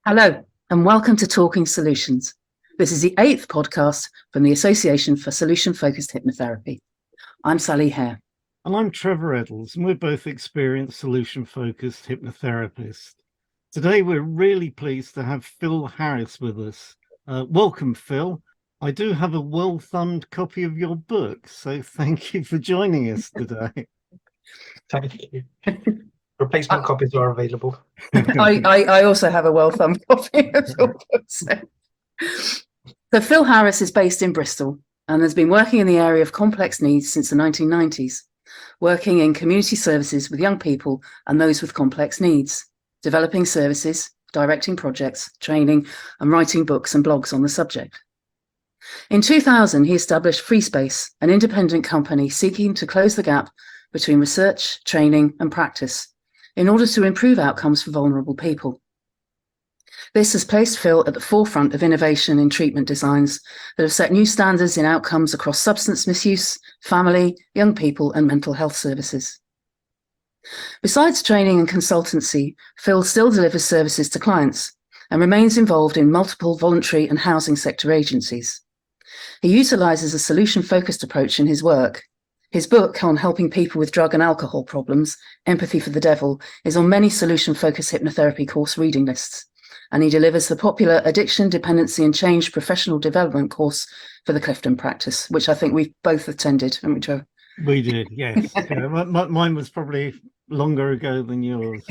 Hello, and welcome to Talking Solutions. This is the 8th podcast from the Association for Solution-Focused Hypnotherapy. I'm Sally Hare. And I'm Trevor Eddles, and we're both experienced solution-focused hypnotherapists. Today, we're really pleased to have Phil Harris with us. Welcome, Phil. I do have a well-thumbed copy of your book, so thank you for joining us today. Thank you. Replacement copies are available. I also have a well-thumbed copy of your book. So Phil Harris is based in Bristol and has been working in the area of complex needs since the 1990s, working in community services with young people and those with complex needs, developing services, directing projects, training, and writing books and blogs on the subject. In 2000, he established FreeSpace, an independent company seeking to close the gap between research, training, and practice in order to improve outcomes for vulnerable people. This has placed Phil at the forefront of innovation in treatment designs that have set new standards in outcomes across substance misuse, family, young people, and mental health services. Besides training and consultancy, Phil still delivers services to clients and remains involved in multiple voluntary and housing sector agencies. He utilises a solution-focused approach in his work. His book on helping people with drug and alcohol problems, Empathy for the Devil, is on many solution-focused hypnotherapy course reading lists, and he delivers the popular Addiction, Dependency and Change Professional Development course for the Clifton practice, which I think we've both attended, haven't we, Joe? We did, yes. Mine was probably longer ago than yours.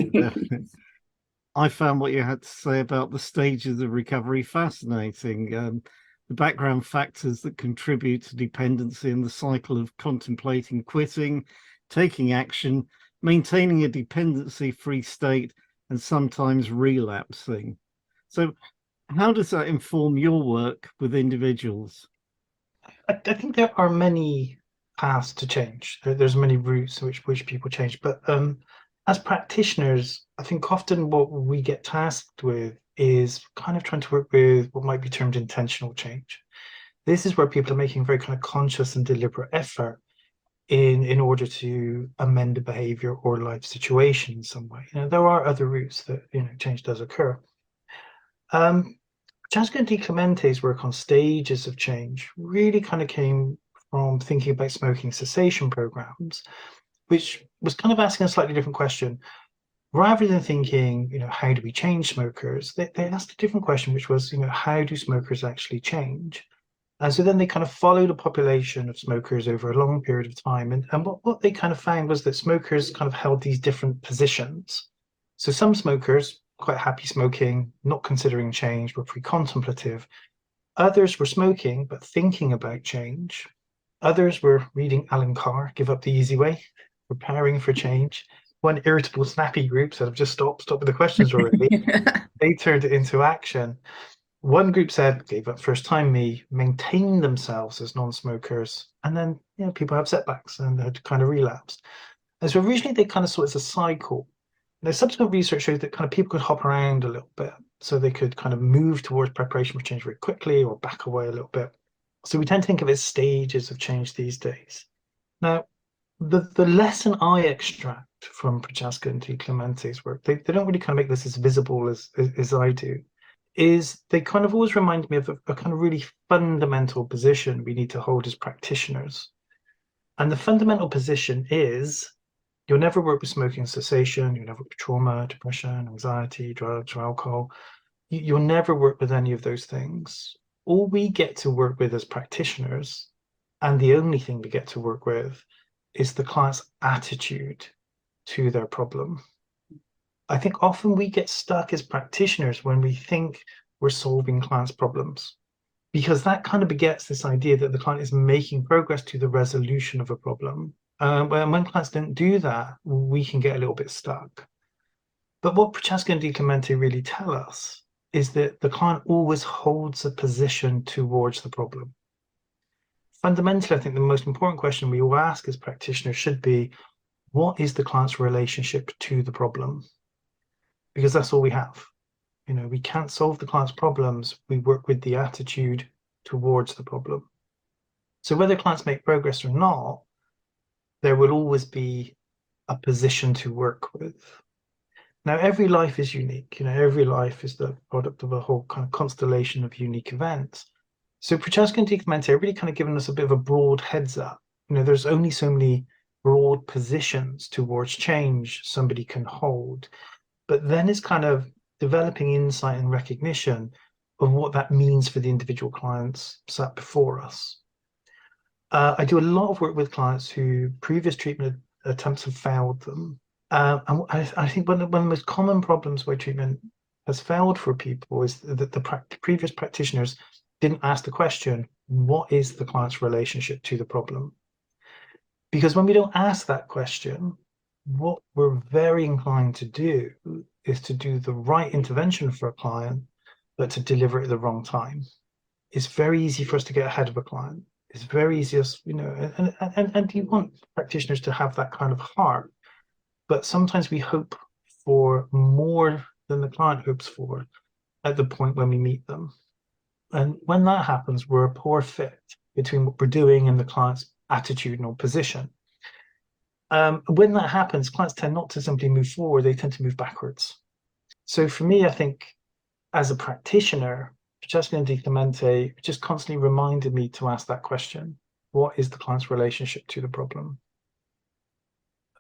I found what you had to say about the stages of recovery fascinating. The background factors that contribute to dependency and the cycle of contemplating quitting, taking action, maintaining a dependency-free state, and sometimes relapsing. So how does that inform your work with individuals? I think there are many paths to change. There's many routes which people change. But as practitioners, I think often what we get tasked with is kind of trying to work with what might be termed intentional change. This is where people are making very kind of conscious and deliberate effort in order to amend a behavior or life situation in some way. There are other routes that change does occur. Francesco Di Clemente's work on stages of change really kind of came from thinking about smoking cessation programs, which was kind of asking a slightly different question. Rather than thinking, how do we change smokers, they asked a different question, which was, how do smokers actually change? And so then they kind of followed a population of smokers over a long period of time. And what they kind of found was that smokers kind of held these different positions. So some smokers, quite happy smoking, not considering change, were pre-contemplative. Others were smoking, but thinking about change. Others were reading Alan Carr, Give Up the Easy Way, preparing for change. One irritable, snappy group said, I've just stopped with the questions already. They turned it into action. One group said, gave up first time me, maintained themselves as non-smokers, and then people have setbacks and had kind of relapsed. And so originally they kind of saw it as a cycle. Now, subsequent research shows that kind of people could hop around a little bit, so they could kind of move towards preparation for change very quickly or back away a little bit. So we tend to think of it as stages of change these days. Now, the lesson I extract from Prochaska and Di Clemente's work, they don't really kind of make this as visible as I do, is they kind of always remind me of a kind of really fundamental position we need to hold as practitioners. And the fundamental position is you'll never work with smoking cessation, you'll never work with trauma, depression, anxiety, drugs, or alcohol. You'll never work with any of those things. All we get to work with as practitioners, and the only thing we get to work with, is the client's attitude to their problem. I think often we get stuck as practitioners when we think we're solving clients' problems, because that kind of begets this idea that the client is making progress to the resolution of a problem. When clients don't do that, we can get a little bit stuck. But what Prochaska and Di Clemente really tell us is that the client always holds a position towards the problem. Fundamentally, I think the most important question we all ask as practitioners should be, what is the client's relationship to the problem? Because that's all we have. We can't solve the client's problems. We work with the attitude towards the problem. So whether clients make progress or not, there will always be a position to work with. Now, every life is unique. Every life is the product of a whole kind of constellation of unique events. So Prochaska and Di Clemente are really kind of giving us a bit of a broad heads up. There's only so many broad positions towards change somebody can hold. But then it's kind of developing insight and recognition of what that means for the individual clients sat before us. I do a lot of work with clients who previous treatment attempts have failed them. And I think one of the most common problems where treatment has failed for people is that the previous practitioners didn't ask the question, what is the client's relationship to the problem? Because when we don't ask that question, what we're very inclined to do is to do the right intervention for a client, but to deliver it at the wrong time. It's very easy for us to get ahead of a client. It's very easy, and you want practitioners to have that kind of heart, but sometimes we hope for more than the client hopes for at the point when we meet them. And when that happens, we're a poor fit between what we're doing and the client's attitudinal position. When that happens, clients tend not to simply move forward, they tend to move backwards. So for me, I think as a practitioner, Francesca and Di Clemente just constantly reminded me to ask that question. What is the client's relationship to the problem?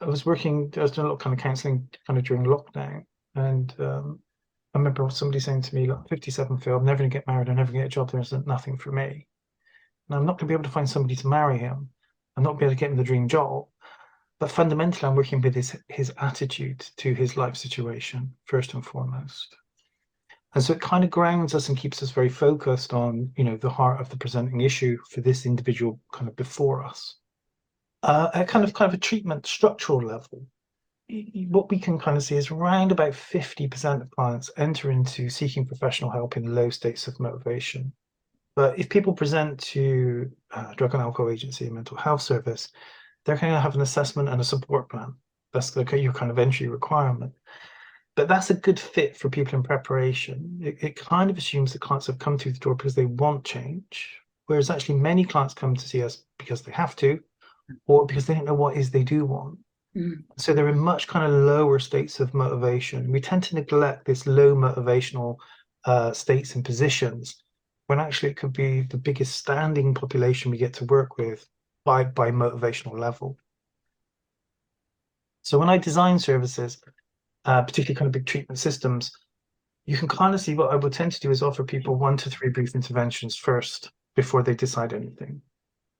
I was doing a lot of kind of counselling kind of during lockdown. And I remember somebody saying to me, look, 57 Phil, I'm never going to get married, I'm never going to get a job, there's nothing for me. And I'm not going to be able to find somebody to marry him. I'm not going to be able to get him the dream job. But fundamentally, I'm working with his attitude to his life situation, first and foremost. And so it kind of grounds us and keeps us very focused on, the heart of the presenting issue for this individual kind of before us. At kind of a treatment structural level, what we can kind of see is around about 50% of clients enter into seeking professional help in low states of motivation. But if people present to drug and alcohol agency and mental health service, they're going to have an assessment and a support plan. That's your kind of entry requirement. But that's a good fit for people in preparation. It kind of assumes that clients have come through the door because they want change, whereas actually many clients come to see us because they have to, or because they don't know what it is they do want. So they're in much kind of lower states of motivation. We tend to neglect this low motivational states and positions, when actually it could be the biggest standing population we get to work with by motivational level. So when I design services, particularly kind of big treatment systems, you can kind of see what I would tend to do is offer people 1 to 3 brief interventions first before they decide anything.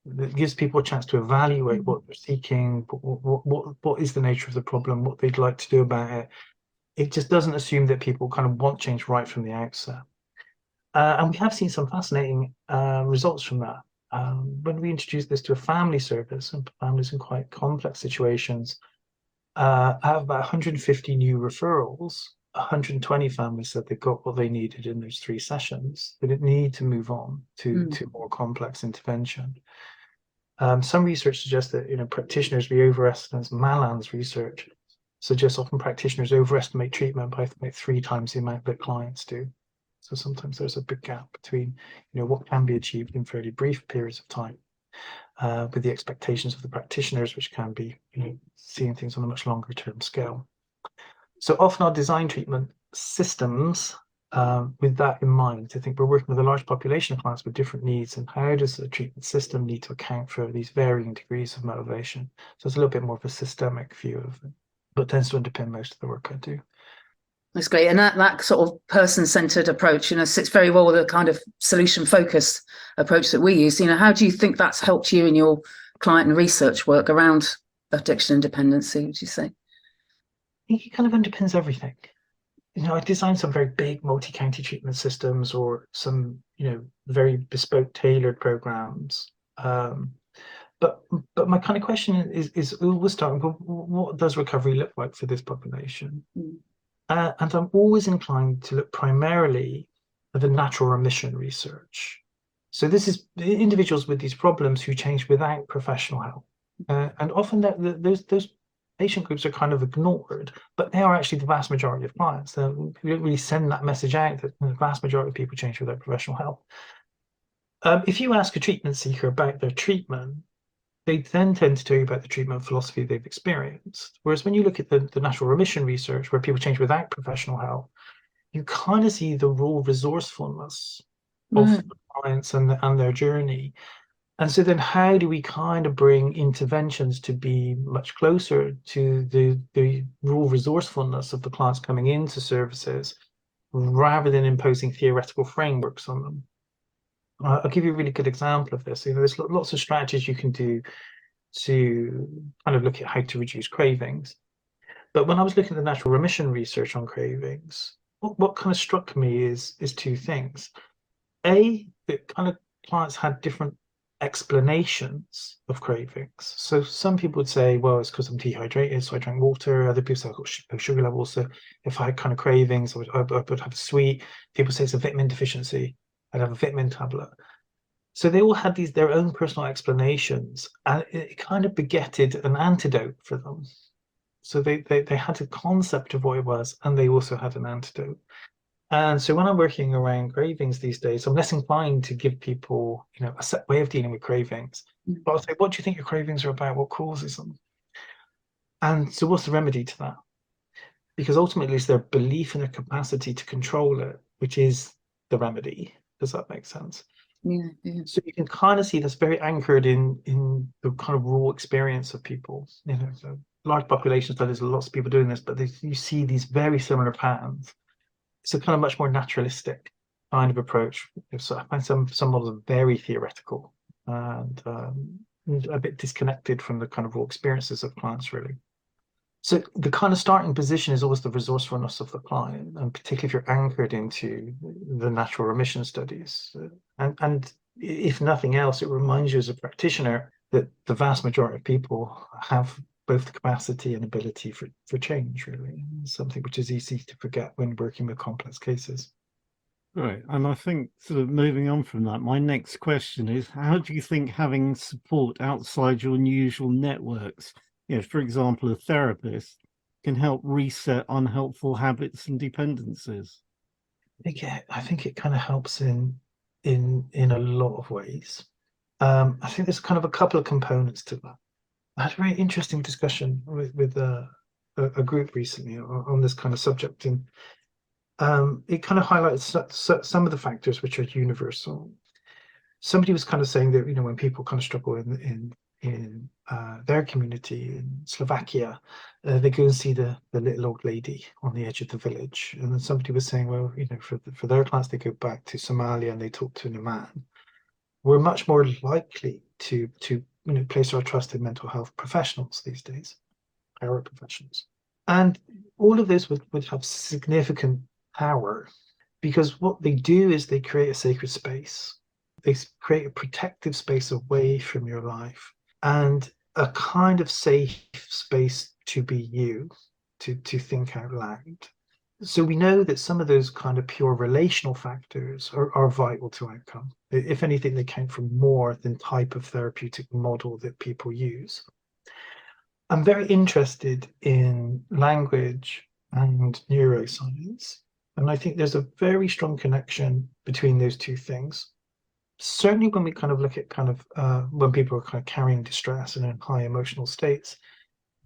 It gives people a chance to evaluate what they're seeking, what is the nature of the problem, what they'd like to do about it. It just doesn't assume that people kind of want change right from the outset. And we have seen some fascinating results from that. When we introduced this to a family service and families in quite complex situations, out of about 150 new referrals, 120 families said they got what they needed in those 3 sessions. They didn't need to move on to more complex intervention. Some research suggests that practitioners, we overestimate, Malan's research suggests often practitioners overestimate treatment by 3 times the amount that clients do. So sometimes there's a big gap between what can be achieved in fairly brief periods of time, with the expectations of the practitioners, which can be seeing things on a much longer term scale. So often I'll design treatment systems with that in mind. I think we're working with a large population of clients with different needs, and how does the treatment system need to account for these varying degrees of motivation? So it's a little bit more of a systemic view of it, but tends to underpin most of the work I do. That's great. And that sort of person-centered approach, sits very well with the kind of solution-focused approach that we use. How do you think that's helped you in your client and research work around addiction and dependency, would you say? I think it kind of underpins everything. I designed some very big multi-county treatment systems or some, very bespoke tailored programs. But my kind of question is always starting, what does recovery look like for this population? And I'm always inclined to look primarily at the natural remission research. So this is individuals with these problems who change without professional help. And often those patient groups are kind of ignored, but they are actually the vast majority of clients. We don't really send that message out that the vast majority of people change without professional help. If you ask a treatment seeker about their treatment, they then tend to tell you about the treatment philosophy they've experienced. Whereas when you look at the natural remission research, where people change without professional help, you kind of see the raw resourcefulness of Right. the clients and their journey. And so then how do we kind of bring interventions to be much closer to the raw resourcefulness of the clients coming into services rather than imposing theoretical frameworks on them? I'll give you a really good example of this. There's lots of strategies you can do to kind of look at how to reduce cravings. But when I was looking at the natural remission research on cravings, what kind of struck me is two things. A, that kind of clients had different explanations of cravings. So some people would say, well, it's because I'm dehydrated, so I drank water. Other people say I've got low sugar levels, so if I had kind of cravings, I would have a sweet. People say it's a vitamin deficiency, I'd have a vitamin tablet. So they all had their own personal explanations, and it kind of begetted an antidote for them. So they had a concept of what it was, and they also had an antidote. And so when I'm working around cravings these days, I'm less inclined to give people, a set way of dealing with cravings. But I'll say, what do you think your cravings are about? What causes them? And so what's the remedy to that? Because ultimately it's their belief in their capacity to control it, which is the remedy. Does that make sense? Yeah, yeah. So you can kind of see that's very anchored in the kind of raw experience of people. So large population studies, lots of people doing this, but you see these very similar patterns. It's a kind of much more naturalistic kind of approach. So I find some models are very theoretical and a bit disconnected from the kind of raw experiences of clients, really. So the kind of starting position is always the resourcefulness of the client, and particularly if you're anchored into the natural remission studies. And if nothing else, it reminds you as a practitioner that the vast majority of people have both the capacity and ability for change, really. Something which is easy to forget when working with complex cases. Right. And I think sort of moving on from that, my next question is, how do you think having support outside your usual networks, for example, a therapist, can help reset unhelpful habits and dependencies? I think it kind of helps in a lot of ways. I think there's kind of a couple of components to that. I had a very interesting discussion with a group recently on this kind of subject, and it kind of highlights some of the factors which are universal. Somebody was kind of saying that when people kind of struggle in their community in Slovakia, they go and see the little old lady on the edge of the village, and then somebody was saying, well, for their clients, they go back to Somalia and they talk to a man. We're much more likely to place our trust in mental health professionals these days, paraprofessionals. And all of this would have significant power, because what they do is they create a sacred space. They create a protective space away from your life and a kind of safe space to be you, to think out loud. So we know that some of those kind of pure relational factors are vital to outcome. If anything, they count for more than type of therapeutic model that people use. I'm very interested in language and neuroscience, and I think there's a very strong connection between those two things. Certainly when we kind of look at when people are kind of carrying distress and in high emotional states,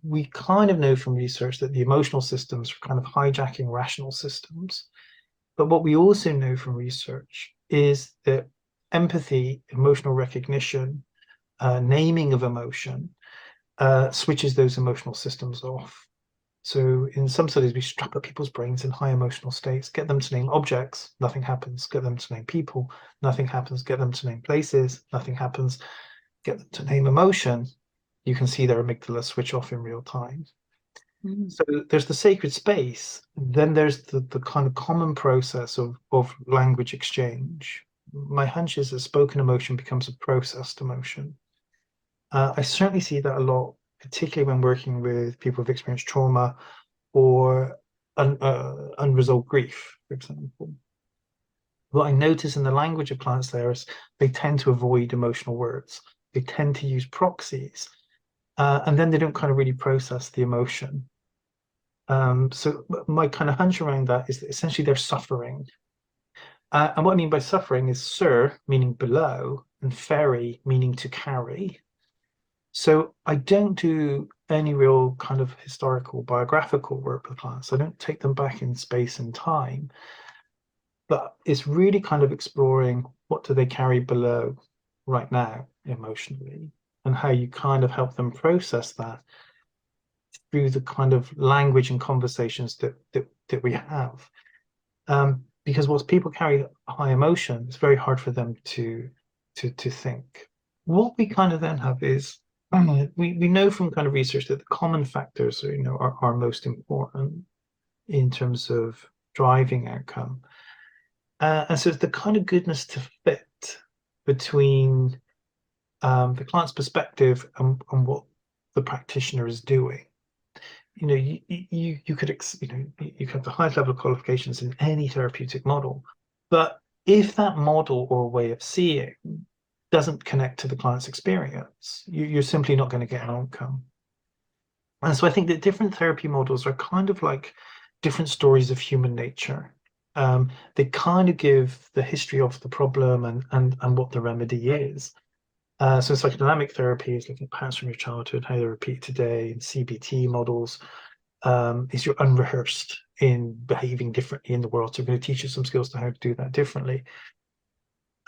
we kind of know from research that the emotional systems are kind of hijacking rational systems. But what we also know from research is that empathy, emotional recognition, naming of emotion switches those emotional systems off. So in some studies, we strap at people's brains in high emotional states, get them to name objects, nothing happens. Get them to name people, nothing happens. Get them to name places, nothing happens. Get them to name emotion, you can see their amygdala switch off in real time. So there's the sacred space. Then there's the kind of common process of language exchange. My hunch is that spoken emotion becomes a processed emotion. I certainly see that a lot, particularly when working with people who've experienced trauma or unresolved grief, for example. What I notice in the language of clients there is they tend to avoid emotional words. They tend to use proxies, and then they don't kind of really process the emotion. So my kind of hunch around that is that essentially they're suffering. And what I mean by suffering is sur, meaning below, and ferry, meaning to carry. So I don't do any real kind of historical biographical work with clients. I don't take them back in space and time, but it's really kind of exploring what do they carry below right now emotionally, and how you kind of help them process that through the kind of language and conversations that we have. Because once people carry high emotion, it's very hard for them to think. What we kind of then have is we know from kind of research that the common factors are, are most important in terms of driving outcome. And so it's the kind of goodness to fit between the client's perspective and what the practitioner is doing. You could you have the highest level of qualifications in any therapeutic model, but if that model or way of seeing doesn't connect to the client's experience, you're simply not going to get an outcome. And so I think that different therapy models are kind of like different stories of human nature. They kind of give the history of the problem and what the remedy is. So psychodynamic therapy is looking at patterns from your childhood, how they repeat today. And CBT models is you're unrehearsed in behaving differently in the world. So we're going to teach you some skills to how to do that differently.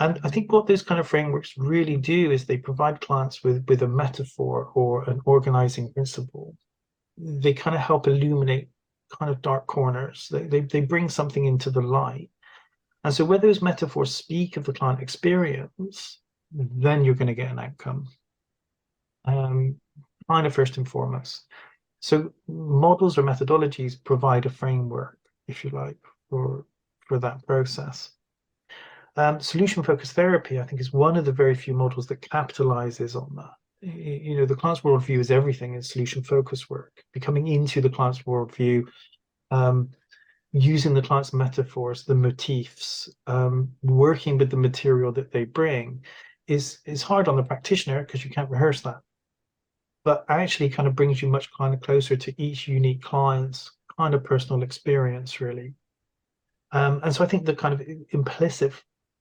And I think what those kind of frameworks really do is they provide clients with a metaphor or an organizing principle. They kind of help illuminate kind of dark corners. They bring something into the light. And so where those metaphors speak of the client experience, then you're going to get an outcome. Kind of first and foremost. So models or methodologies provide a framework, if you like, for that process. Solution-focused therapy, I think, is one of the very few models that capitalizes on that. The client's worldview is everything in solution-focused work. Becoming into the client's worldview, using the client's metaphors, the motifs, working with the material that they bring is hard on the practitioner because you can't rehearse that. But actually kind of brings you much kind of closer to each unique client's kind of personal experience, really. And so I think the kind of implicit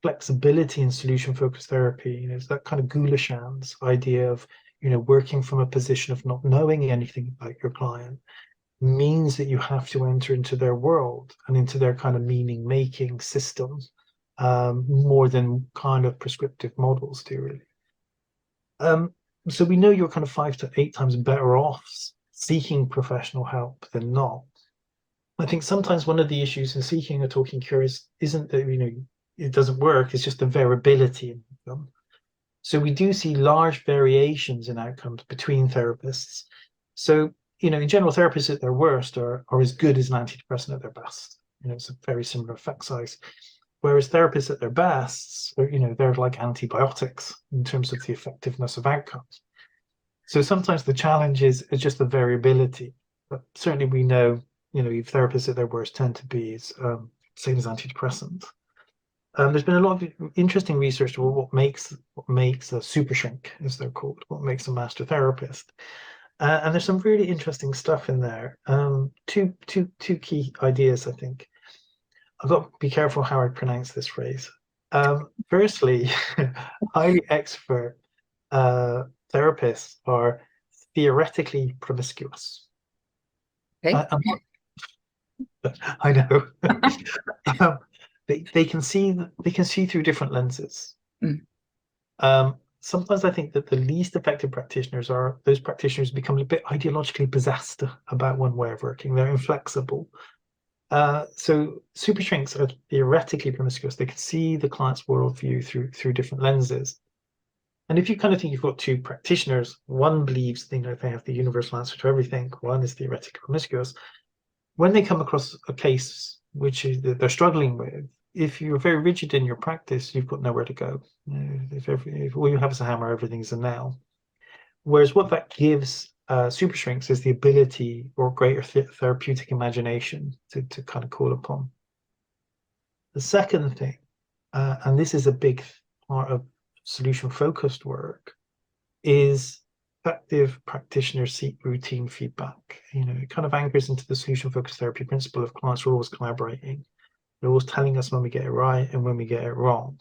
flexibility in solution-focused therapy, is that kind of Goulashan's idea of, working from a position of not knowing anything about your client means that you have to enter into their world and into their kind of meaning-making system, more than kind of prescriptive models do, really. So we know you're kind of 5 to 8 times better off seeking professional help than not. I think sometimes one of the issues in seeking a talking cure isn't that it doesn't work, it's just the variability in them. So we do see large variations in outcomes between therapists. So in general, therapists at their worst are as good as an antidepressant at their best. It's a very similar effect size. Whereas therapists at their best, they're like antibiotics in terms of the effectiveness of outcomes. So sometimes the challenge is just the variability. But certainly we know, if therapists at their worst tend to be same as antidepressants. There's been a lot of interesting research about what makes a super shrink, as they're called, what makes a master therapist. And there's some really interesting stuff in there. Two key ideas, I think. I've got to be careful how I pronounce this phrase. Firstly, highly expert therapists are theoretically promiscuous. Okay. I know. They can see through different lenses. Sometimes I think that the least effective practitioners are those practitioners become a bit ideologically possessed about one way of working. They're inflexible. So super shrinks are theoretically promiscuous. They can see the client's worldview through different lenses. And if you kind of think you've got two practitioners, one believes they have the universal answer to everything, one is theoretically promiscuous. When they come across a case which they're struggling with, if you're very rigid in your practice, you've got nowhere to go. If all you have is a hammer, everything's a nail. Whereas what that gives super shrinks is the ability or greater therapeutic imagination to kind of call upon. The second thing, and this is a big part of solution-focused work, is effective practitioners seek routine feedback. It kind of anchors into the solution-focused therapy principle of clients are always collaborating. They're always telling us when we get it right and when we get it wrong.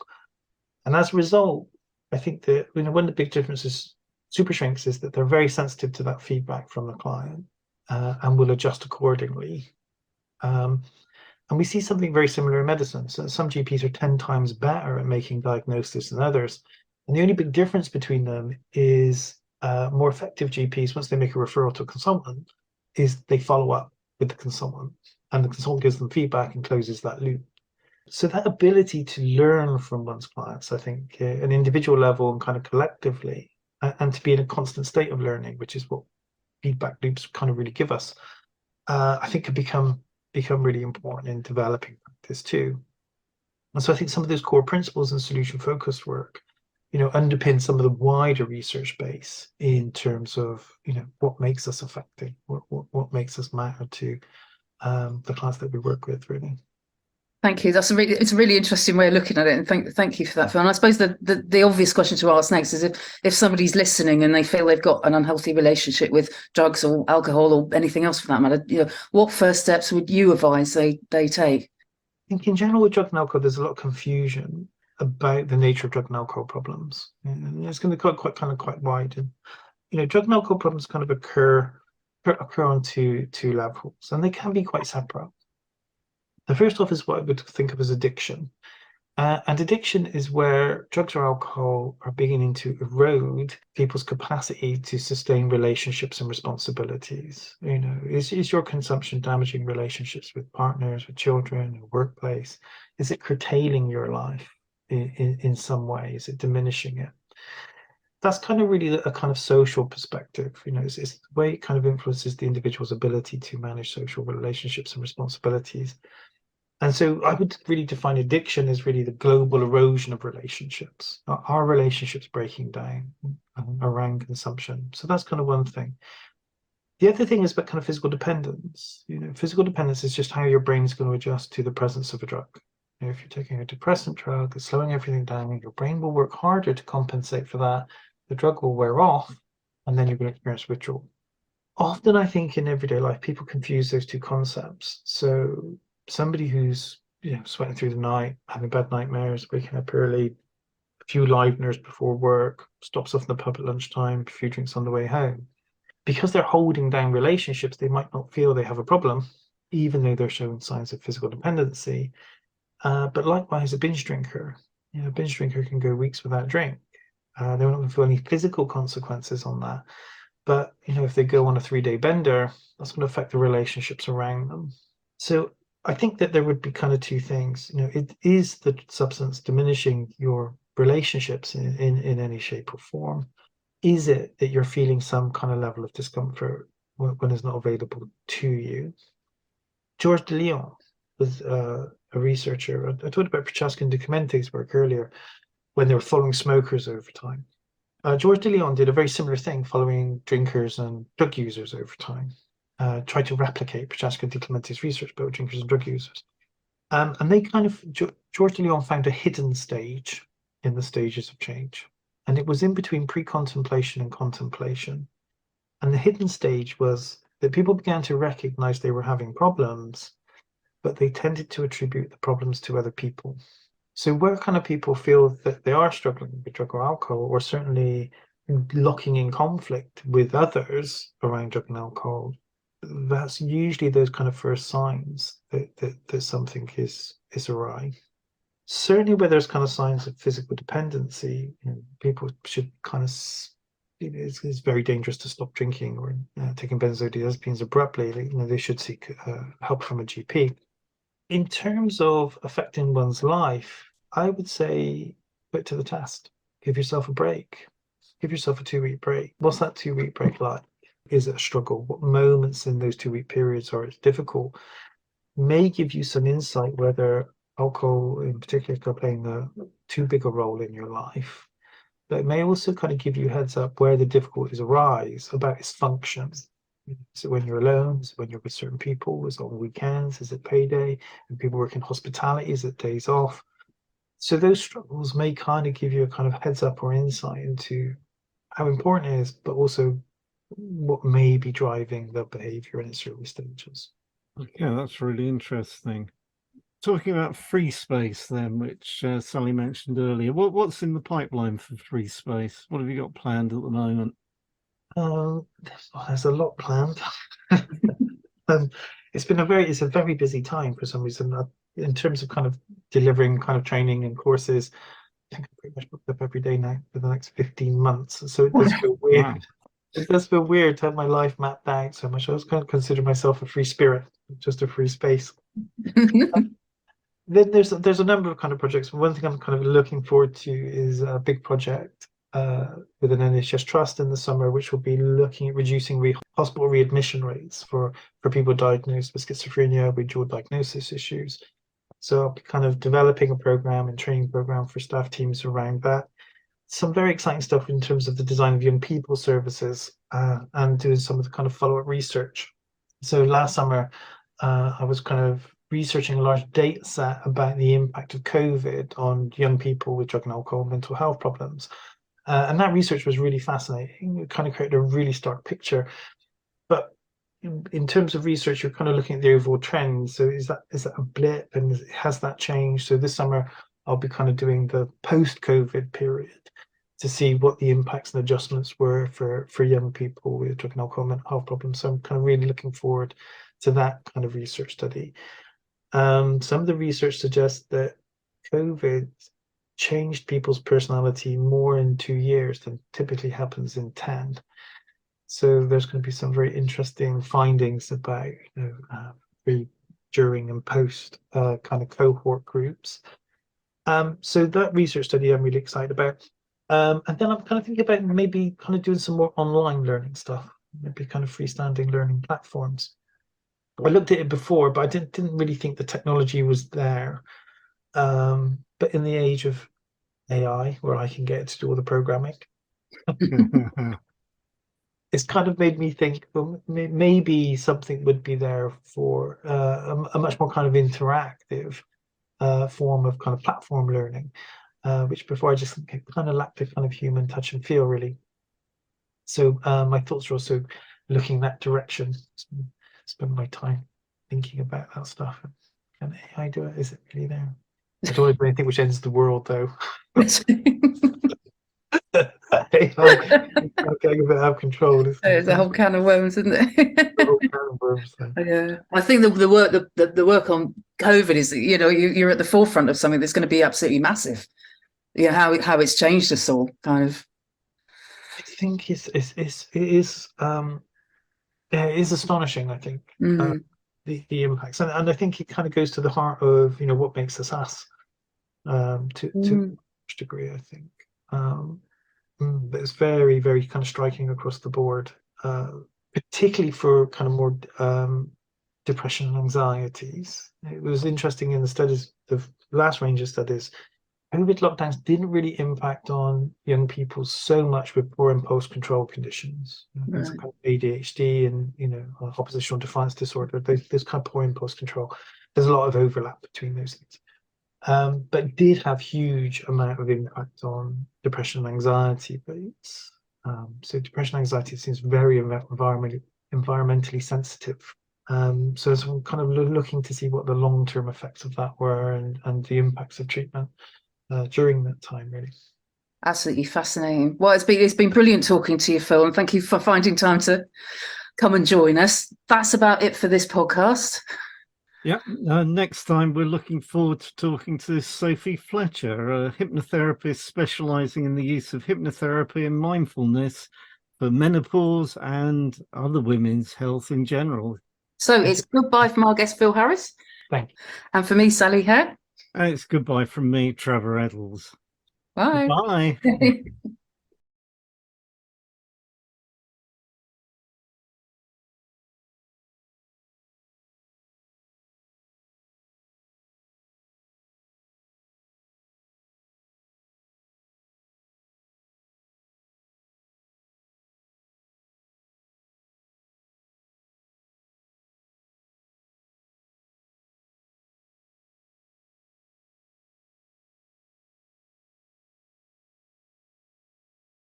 And as a result, I think that one of the big differences super shrinks is that they're very sensitive to that feedback from the client, and will adjust accordingly. And we see something very similar in medicine. So some GPs are 10 times better at making diagnosis than others. And the only big difference between them is more effective GPs, once they make a referral to a consultant, is they follow up with the consultant, and the consultant gives them feedback and closes that loop. So that ability to learn from one's clients, I think, at an individual level and kind of collectively, and to be in a constant state of learning, which is what feedback loops kind of really give us, I think could become really important in developing this too. And so I think some of those core principles and solution focused work, underpin some of the wider research base in terms of, what makes us effective, what makes us matter to the clients that we work with, really. Thank you. It's a really interesting way of looking at it, and thank you for that, Phil. And I suppose the obvious question to ask next is if somebody's listening and they feel they've got an unhealthy relationship with drugs or alcohol or anything else for that matter, what first steps would you advise they take? I think in general with drug and alcohol, there's a lot of confusion about the nature of drug and alcohol problems, and it's going to go quite wide. And drug and alcohol problems kind of occur on two levels, and they can be quite separate. The first off is what I would think of as addiction. And addiction is where drugs or alcohol are beginning to erode people's capacity to sustain relationships and responsibilities. Is your consumption damaging relationships with partners, with children, or workplace? Is it curtailing your life in some way? Is it diminishing it? That's kind of really a kind of social perspective. It's the way it kind of influences the individual's ability to manage social relationships and responsibilities. And so I would really define addiction as really the global erosion of relationships, our relationships breaking down around consumption. So that's kind of one thing. The other thing is about kind of physical dependence. Physical dependence is just how your brain is going to adjust to the presence of a drug. If you're taking a depressant drug, it's slowing everything down, your brain will work harder to compensate for that. The drug will wear off, and then you're going to experience withdrawal. Often, I think in everyday life, people confuse those two concepts. So somebody who's sweating through the night, having bad nightmares, waking up early, a few liveners before work, stops off in the pub at lunchtime, a few drinks on the way home. Because they're holding down relationships, they might not feel they have a problem, even though they're showing signs of physical dependency. But likewise, a binge drinker can go weeks without a drink. They're not going to feel any physical consequences on that. But if they go on a 3-day bender, that's going to affect the relationships around them. So I think that there would be kind of two things. It is the substance diminishing your relationships in any shape or form. Is it that you're feeling some kind of level of discomfort when it's not available to you? George de Leon was a researcher. I talked about Prochaska and Ducmente's work earlier when they were following smokers over time. George de Leon did a very similar thing following drinkers and drug users over time. Tried to replicate Prochaska and Ducmente's research about drinkers and drug users. And they George de Leon found a hidden stage in the stages of change. And it was in between pre-contemplation and contemplation. And the hidden stage was that people began to recognize they were having problems, but they tended to attribute the problems to other people. So where kind of people feel that they are struggling with drug or alcohol, or certainly locking in conflict with others around drug and alcohol, that's usually those kind of first signs that something is awry. Certainly where there's kind of signs of physical dependency, people should kind of, it's very dangerous to stop drinking or taking benzodiazepines abruptly. They should seek help from a GP. In terms of affecting one's life, I would say put it to the test. Give yourself a break. Give yourself a 2-week break. What's that 2-week break like? Is it a struggle? What moments in those 2-week periods are difficult? May give you some insight whether alcohol in particular is playing too big a role in your life. But it may also kind of give you heads up where the difficulties arise about its functions. Is it when you're alone? Is it when you're with certain people? Is it on weekends? Is it payday? And people work in hospitality? Is it days off? So those struggles may kind of give you a kind of heads up or insight into how important it is, but also what may be driving the behavior in its early stages. Okay, that's really interesting. Talking about free space then, which Sally mentioned earlier, what's in the pipeline for free space? What have you got planned at the moment? There's a lot planned. um, it's a very busy time for some reason. In terms of kind of delivering kind of training and courses, I think I'm pretty much booked up every day now for the next 15 months. So it does feel weird. Wow. It does feel weird to have my life mapped out so much. I was kind of consider myself a free spirit, just a free space. Then there's a number of kind of projects. One thing I'm kind of looking forward to is a big project with an NHS trust in the summer, which will be looking at reducing hospital readmission rates for people diagnosed with schizophrenia, with dual diagnosis issues. So I'll be kind of developing a program and training program for staff teams around that. Some very exciting stuff in terms of the design of young people services and doing some of the kind of follow-up research. So last summer, I was kind of researching a large data set about the impact of COVID on young people with drug and alcohol mental health problems. And that research was really fascinating. It kind of created a really stark picture. But in terms of research, you're kind of looking at the overall trends. So is that a blip, and has that changed? So this summer, I'll be kind of doing the post-COVID period to see what the impacts and adjustments were for young people with drug and alcohol mental health problems. So I'm kind of really looking forward to that kind of research study. Some of the research suggests that COVID changed people's personality more in 2 years than typically happens in 10. So there's going to be some very interesting findings about pre, during, and post kind of cohort groups. So that research study I'm really excited about. And then I'm kind of thinking about maybe kind of doing some more online learning stuff, maybe kind of freestanding learning platforms. I looked at it before, but I didn't really think the technology was there. But in the age of AI, where I can get it to do all the programming, it's kind of made me think, well, maybe something would be there for a much more kind of interactive form of kind of platform learning, which before I just kind of lacked a kind of human touch and feel, really. So my thoughts are also looking that direction. Spend my time thinking about that stuff. Can AI do it? Is it really there? I don't want to do anything which ends the world, though. I'm getting a bit out of control. There's a whole can of worms, isn't it? A whole can of worms, though. Yeah, I think the work on COVID is, you're at the forefront of something that's going to be absolutely massive. Yeah, how it's changed us all, kind of. I think it is astonishing. I think the impacts, and I think it kind of goes to the heart of what makes us us. To a large degree, I think. But it's very, very kind of striking across the board, particularly for kind of more depression and anxieties. It was interesting in the studies, the last range of studies, COVID lockdowns didn't really impact on young people so much with poor impulse control conditions, things like ADHD and oppositional defiance disorder. There's kind of poor impulse control. There's a lot of overlap between those things. But did have huge amount of impact on depression and anxiety rates. So depression and anxiety seems very environmentally sensitive. So I'm kind of looking to see what the long-term effects of that were and the impacts of treatment during that time, really. Absolutely fascinating. Well, it's been brilliant talking to you, Phil, and thank you for finding time to come and join us. That's about it for this podcast. Yeah, next time we're looking forward to talking to Sophie Fletcher, a hypnotherapist specialising in the use of hypnotherapy and mindfulness for menopause and other women's health in general. So it's goodbye from our guest, Phil Harris. Thank you. And for me, Sally Hare. And it's goodbye from me, Trevor Eddles. Bye. Bye.